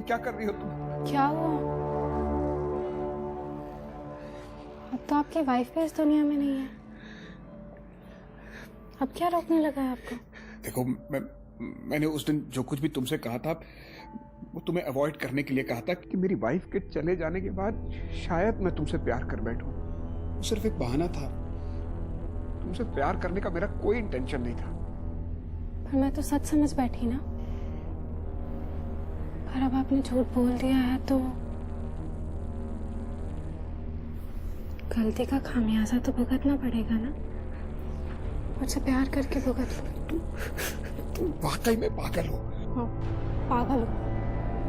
क्या कर रही हो तुम? क्या हुआ? अब तो आपकी वाइफ भी इस दुनिया में नहीं है। अब क्या रोकने लगा है आपको? देखो, मैंने उस दिन जो कुछ भी तुमसे कहा था वो तुम्हें अवॉइड करने के लिए कहा था कि मेरी वाइफ के चले जाने के बाद शायद मैं तुमसे प्यार कर बैठूं। वो सिर्फ एक बहाना था। तुमसे प्यार करने का मेरा कोई इंटेंशन नहीं था। पर मैं तो सच समझ बैठी ना। पर अब आपने झूठ बोल दिया है तो गलती का खामियाजा तो भुगतना पड़ेगा ना। मुझसे प्यार करके भुगत लो। तुम वाकई में पागल हो। हाँ, पागल हो।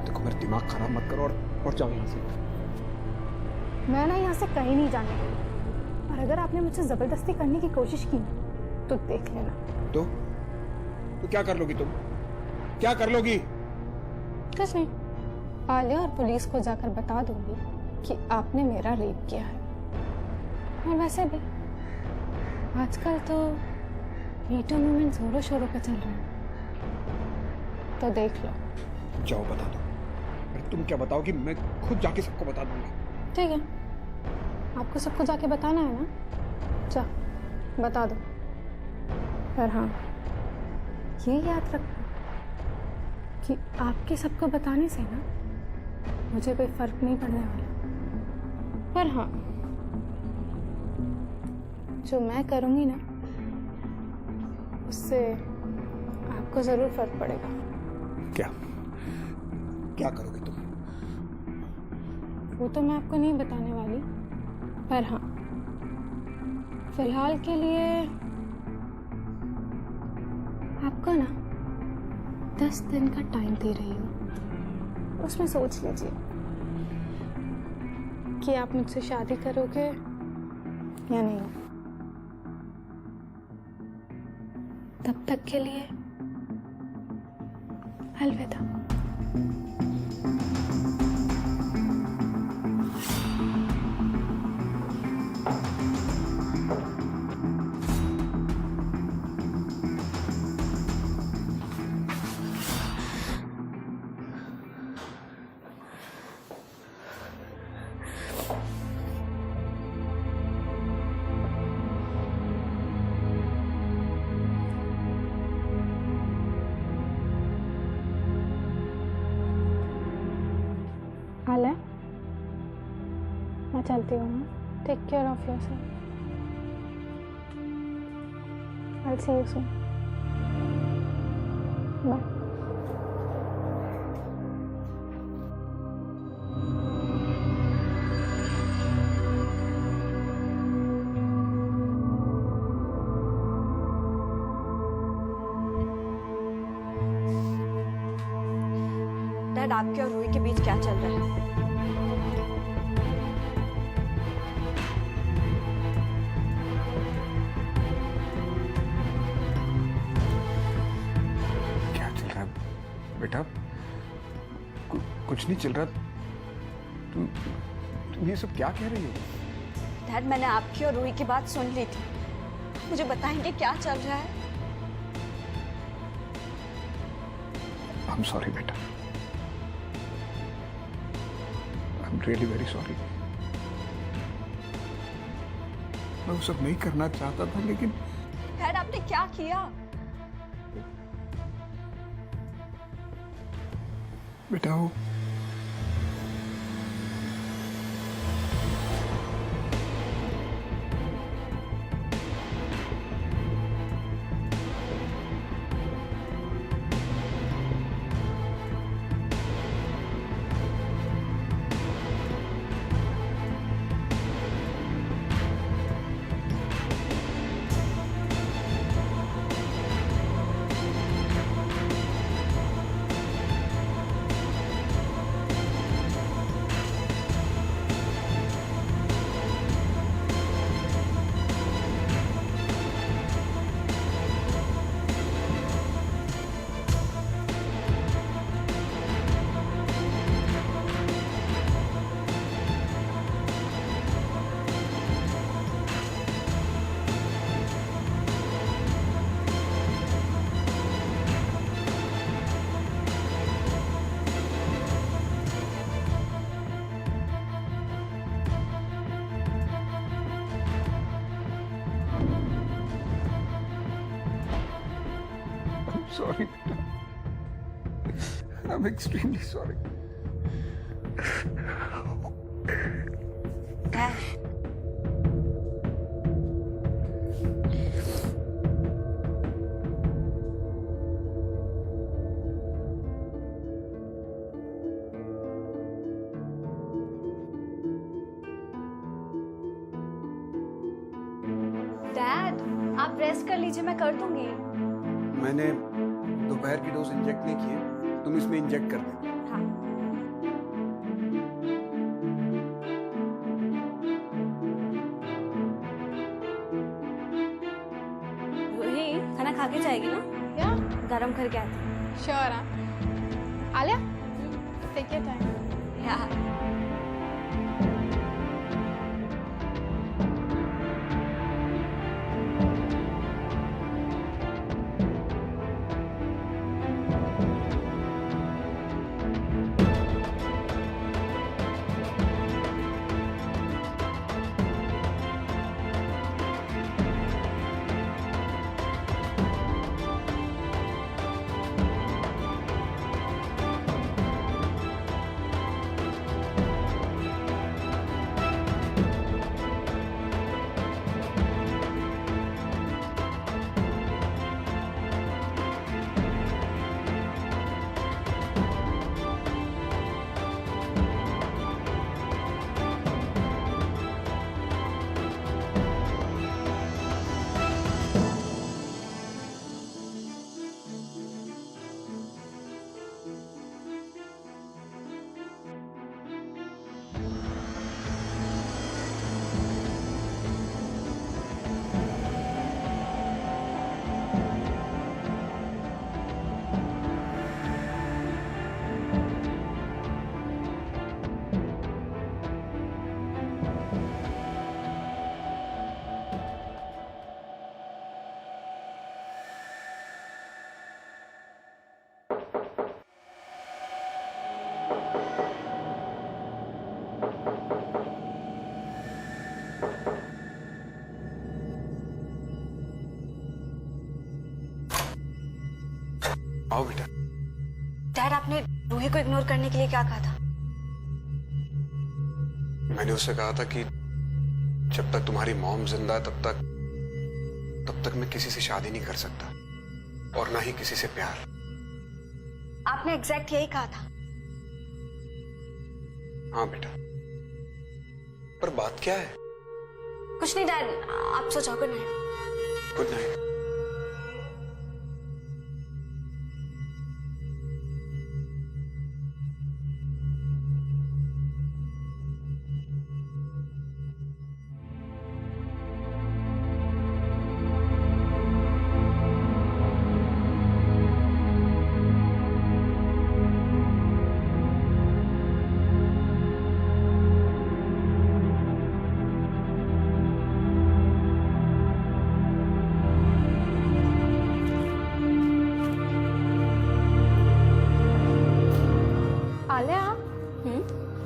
देखो, मेरा दिमाग खराब मत करो और जाओ यहाँ से। मैं ना यहाँ से कहीं नहीं जाने वाली। और अगर आपने मुझसे जबरदस्ती करने की कोशिश की ना तो देख लेना। तो क्या कर लोगी तुम? क्या कर लोगी? कुछ नहीं। आलिया और पुलिस को जाकर बता दूंगी कि आपने मेरा रेप किया है। और वैसे भी आजकल तो मीटू मूवमेंट जोरों शोरों पे चल रहा है, तो देख लो। जाओ बता दो। अरे तुम क्या बताओगी? मैं खुद जाके सबको बता दूंगा। ठीक है, आपको सबको जाके बताना है ना, जा बता दो। पर हाँ, ये याद रखना कि आपके सबको बताने से ना मुझे कोई फर्क नहीं पड़ने वाला। पर हाँ, जो मैं करूंगी ना उससे आपको जरूर फर्क पड़ेगा। क्या करोगी तुम? वो तो मैं आपको नहीं बताने वाली। पर हाँ, फिलहाल के लिए आपको ना 10 दिन का टाइम दे रही हूँ। उसमें सोच लीजिए कि आप मुझसे शादी करोगे या नहीं। तब तक के लिए अलविदा। आलिया, मैं चलती हूँ। Take care of yourself. I will see you soon. Bye. Dad, आपके और रूही के बीच क्या चल रहा है? क्या चल रहा है बेटा? कुछ नहीं चल रहा। तुम ये सब क्या कह रही हो? डैड, मैंने आपकी और रूही की बात सुन ली थी। मुझे बताएंगे क्या चल रहा है? I'm sorry बेटा। I'm really very sorry। मैं वो सब नहीं करना चाहता था, लेकिन डैड, आपने क्या किया? बेटा वो sorry. I'm extremely sorry. Dad. Dad, आप रेस्ट कर लीजिए, मैं कर दूंगी। मैंने दोपहर की डोज इंजेक्ट नहीं की है, तुम इसमें इंजेक्ट कर दे। हाँ। रूही, खाना खा के जाएगी ना? या गरम करके आती श्योर। हाँ आलिया, टेक योर टाइम। यार। आओ बेटा। डैड, आपने रूही को इग्नोर करने के लिए क्या कहा था? मैंने उससे कहा था कि जब तक तुम्हारी मॉम जिंदा है तब तक मैं किसी से शादी नहीं कर सकता और ना ही किसी से प्यार। आपने एग्जैक्ट यही कहा था। हाँ बेटा, पर बात क्या है? कुछ नहीं डैड, आप सो जाओ। Good night. Good night.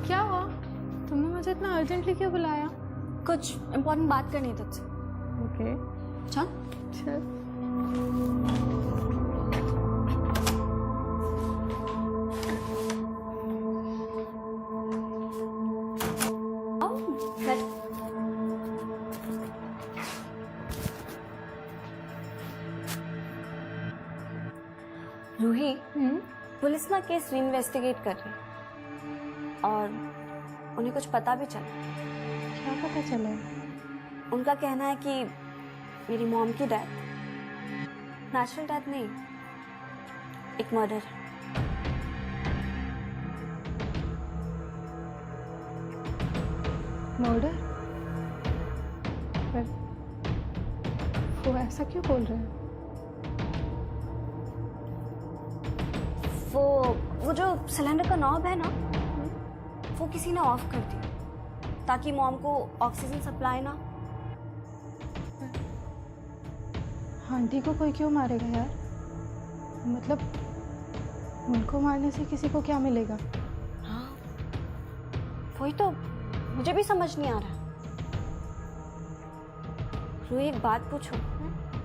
क्या हुआ? तुमने मुझे इतना अर्जेंटली क्यों बुलाया? कुछ इम्पोर्टेंट बात करनी है तुझसे। ओके चल। चल। आओ, बैठ। रूही, पुलिस ना केस इन्वेस्टिगेट कर रही है और उन्हें कुछ पता भी चला। क्या पता चला? उनका कहना है कि मेरी मॉम की डेथ नेचुरल डेथ नहीं, एक मर्डर है। मर्डर? पर वो ऐसा क्यों बोल रहे हैं? वो जो सिलेंडर का नॉब है ना, वो किसी ने ऑफ कर दिया ताकि मॉम को ऑक्सीजन सप्लाई ना। आंटी को कोई क्यों मारेगा यार? मतलब उनको मारने से किसी को क्या मिलेगा? हाँ, वही तो मुझे भी समझ नहीं आ रहा। रूही, एक बात पूछो,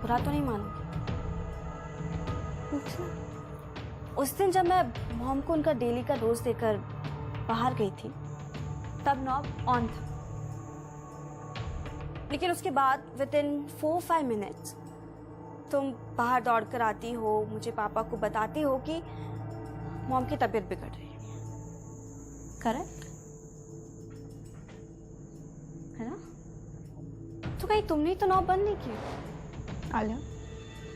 बुरा तो नहीं मानोगी? पूछना। उस दिन जब मैं मॉम को उनका डेली का डोज देकर बाहर गई थी तब नॉब ऑन था, लेकिन उसके बाद विद इन 4-5 मिनट्स तुम बाहर दौड़ कर आती हो, मुझे पापा को बताती हो कि मॉम की तबीयत बिगड़ रही है। करेक्ट है ना? तो कहीं तुमने ही तो नॉब बंद नहीं की? आलिया,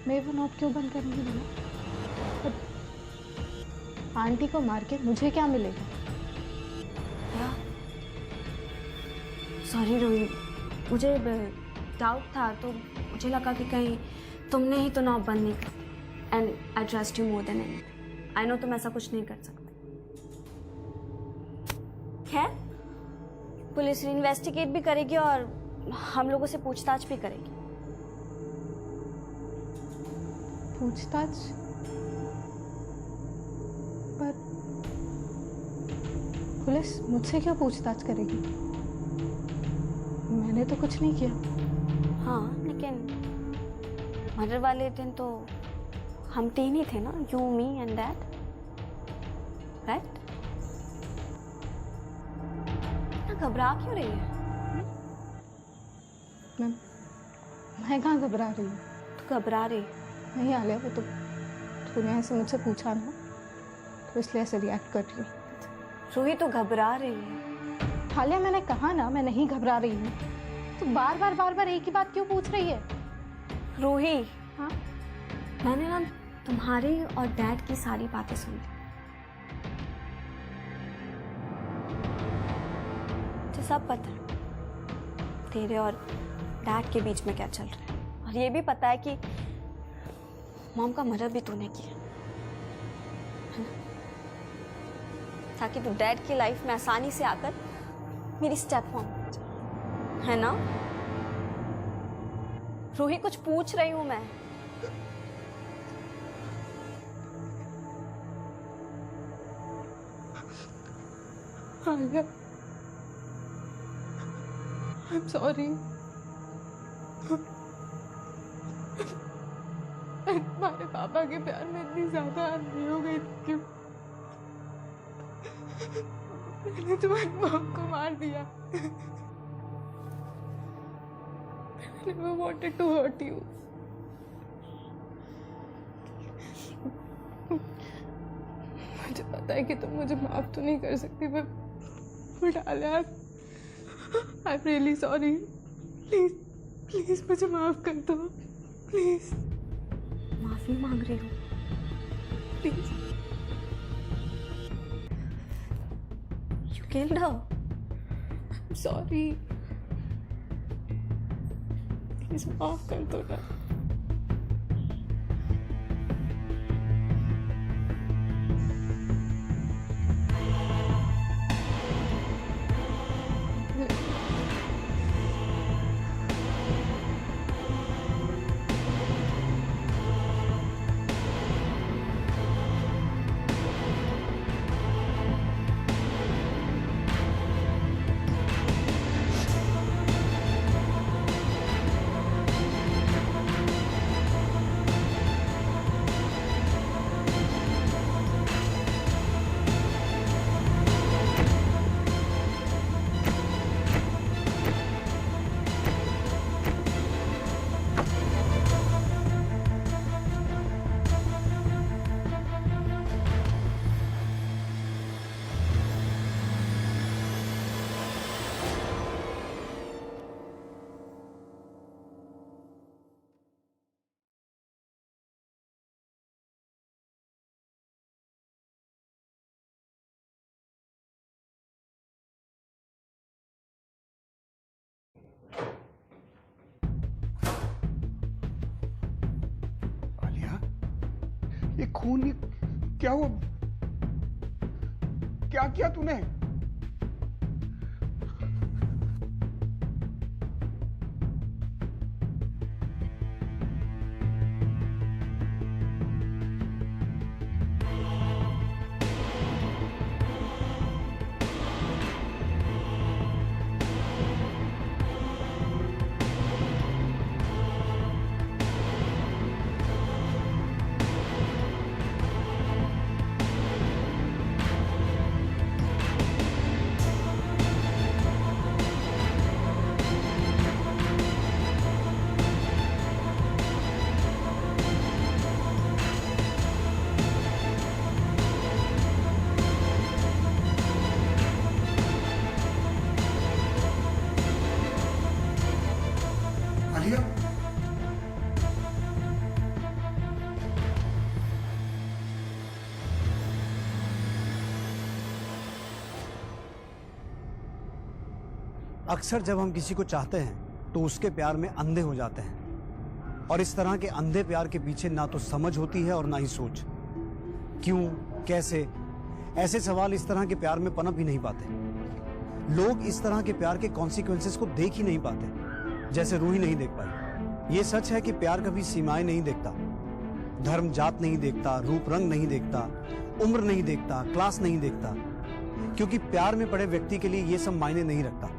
मैं वो नॉब क्यों बंद करूँगी बोला? आंटी को मार के मुझे क्या मिलेगा? सॉरी रोही, मुझे डाउट था तो मुझे लगा कि कहीं तुमने ही तो नॉब बंद नहीं की। And I trust you more than anything. I know तुम ऐसा कुछ नहीं कर सकते। खैर, पुलिस इन्वेस्टिगेट भी करेगी और हम लोगों से पूछताछ भी करेगी। पूछताछ? पर पुलिस मुझसे क्यों पूछताछ करेगी? मैंने तो कुछ नहीं किया। हाँ, लेकिन मर्डर वाले दिन तो हम 3 ही थे ना, you, me and dad, right? इतना घबरा क्यों रही है? मैं कहाँ घबरा रही हूँ? तो घबरा रही? नहीं आलिया, वो तो तूने ऐसे मुझसे पूछा ना, तो इसलिए ऐसे रिएक्ट कर रही हूँ। रूही तो घबरा रही है। आलिया, मैंने कहा ना मैं नहीं घबरा रही हूँ। तो बार बार एक ही बात क्यों पूछ रही है? रूही, हाँ, मैंने ना तुम्हारी और डैड की सारी बातें सुनी। मुझे सब पता है तेरे और डैड के बीच में क्या चल रहा है, और ये भी पता है कि मॉम का मर्डर भी तूने किया है ना? ताकि तू डैड की लाइफ में आसानी से आकर मेरी स्टेप मॉम हो जाए, है ना? रूही, कुछ पूछ रही हूं मैं। Alia, I'm sorry. मैं तुम्हारे पापा के प्यार में इतनी ज्यादा अंधी हो गई थी कि मैंने तुम्हारी मॉम को मार दिया। I never wanted to hurt you. मुझे पता है कि तुम मुझे माफ तो नहीं कर सकती, but Alia, I'm really sorry. Please मुझे माफ कर दो, प्लीज। माफी मांग रही हूँ, please. You killed her. I'm sorry. Please माफ कर दो ना। ये खून, ये क्या हुआ? क्या किया तूने? अक्सर जब हम किसी को चाहते हैं तो उसके प्यार में अंधे हो जाते हैं, और इस तरह के अंधे प्यार के पीछे ना तो समझ होती है और ना ही सोच। क्यों, कैसे, ऐसे सवाल इस तरह के प्यार में पनप ही नहीं पाते। लोग इस तरह के प्यार के कॉन्सिक्वेंसेस को देख ही नहीं पाते, जैसे रूही नहीं देख पाई। ये सच है कि प्यार कभी सीमाएं नहीं देखता, धर्म जात नहीं देखता, रूप रंग नहीं देखता, उम्र नहीं देखता, क्लास नहीं देखता, क्योंकि प्यार में पड़े व्यक्ति के लिए ये सब मायने नहीं रखता।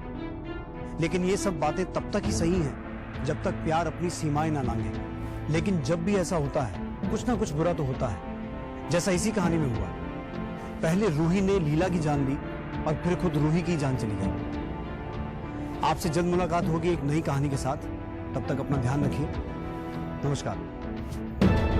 लेकिन ये सब बातें तब तक ही सही हैं जब तक प्यार अपनी सीमाएं ना लांघे। लेकिन जब भी ऐसा होता है, कुछ ना कुछ बुरा तो होता है, जैसा इसी कहानी में हुआ। पहले रूही ने लीला की जान ली और फिर खुद रूही की जान चली गई। आपसे जल्द मुलाकात होगी एक नई कहानी के साथ। तब तक अपना ध्यान रखिए। नमस्कार।